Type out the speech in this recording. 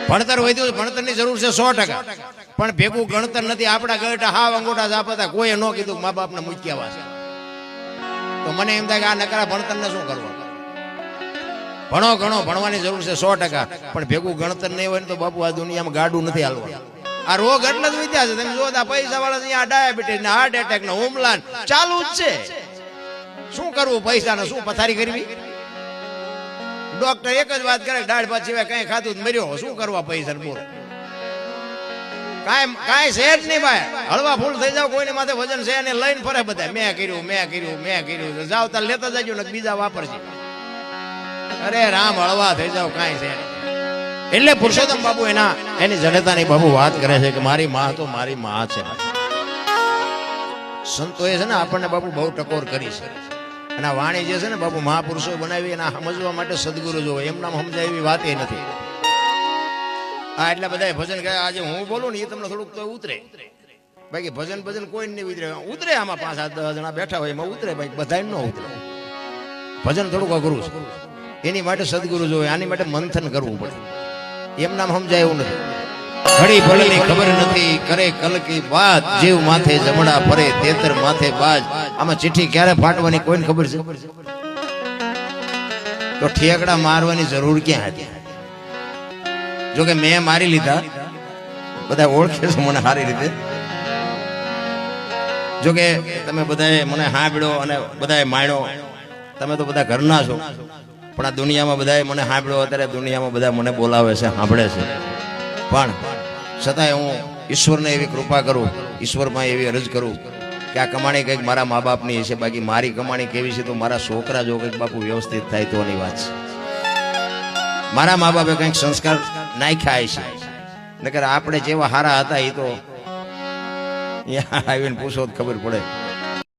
ભણતર વધ્યું, ભણતરની જરૂર છે 100%, પણ ભેગું ગણતર નથી. આપણા ગળટા હાવ અંગોઠા જાપતા કોઈએ ન કીધું મા બાપને મૂક્યા છે. તો મને એમ થાય કે આ નકરા ભણતરને શું કરવા? ભણો ઘણો, ભણવાની જરૂર છે 100%, પણ ભેગું ગણતર નહીં હોય ને તો બાપુ આ દુનિયામાં ગાડું નથી હાલવા. આ રોગ એટલે જ વિદ્યા છે. તમે જોતા પૈસા વાળા અહીંયા ડાયાબિટીસ ને હાર્ટ એટેક ને હુમલા ચાલુ જ છે. શું કરવું પૈસા ને? શું પથારી કરવી? ડોક્ટર એક જ વાત કરે, દાળ ભાત સિવાય કઈ ખાધું મર્યો. શું કરવા પૈસા? બોલ, કાંઈ છે જ નહીં ભાઈ. હળવા ફૂલ થઈ જાવ, કોઈની માથે વજન છે ને લઈને ફરે બધા. મેં કર્યું. જાવ તાર લેતા જજો ને બીજા વાપરશે. અરે રામ, હળવા થઈ જાવ, કાંઈ છે. એટલે પુરુષોત્તમ બાપુ એની જનતાની બાપુ વાત કરે છે કે મારી માં તો મારી માં છે. સંતોએ છે ને આપણને બાપુ બહુ ટકોર કરી છે. અને આ વાણી જે છે ને બાપુ મહાપુરુષો બનાવી એના સમજવા માટે સદગુરુ જોવે. એમ નામ સમજાય એવી વાત એ નથી. હા, એટલે બધા ભજન ગયા. આજે હું બોલું ને એ તમને થોડુંક તો ઉતરે. બાકી ભજન કોઈ નહીં ઉતરે. આમાં 5-7-10 જણા બેઠા હોય એમાં ઉતરે, બાકી બધા ન ઉતરે. ભજન થોડુંક અઘરું છે. એની માટે સદગુરુ જોવે. આની માટે મંથન કરવું પડે. એમ નામ સમજાય એવું નથી. ઘડી ભળની ખબર નથી, કરે કલકી વાત, જીવ માથે જમણા ફરે, તેતર માથે બાજ. આમાં ચિઠ્ઠી ક્યારે ફાટવાની કોઈને ખબર છે? તો ઠેકડા મારવાની જરૂર ક્યાં હતી? જોકે મેં મારી લીધા, બધા ઓળખે છે મને સારી રીતે. જોકે તમે બધાએ મને સાંભળ્યો અને બધાએ માણ્યો. તમે તો બધા ઘરના છો, પણ આ દુનિયામાં બધાએ મને સાંભળ્યો. અત્યારે દુનિયામાં બધા મને બોલાવે છે, સાંભળે છે. પણ છતાંય હું ઈશ્વરને એવી કૃપા કરું, ઈશ્વરમાં એવી અરજ કરું કે આ કમાણી કંઈક મારા મા બાપની હશે. બાકી મારી કમાણી કેવી છે તો મારા છોકરા જો કંઈક બાપુ વ્યવસ્થિત થાય તોની વાત છે. મારા મા બાપે કંઈક સંસ્કાર નાખ્યા છે. નકર આપણે જેવા હારા હતા એ તો આવીને પૂછો તો ખબર પડે.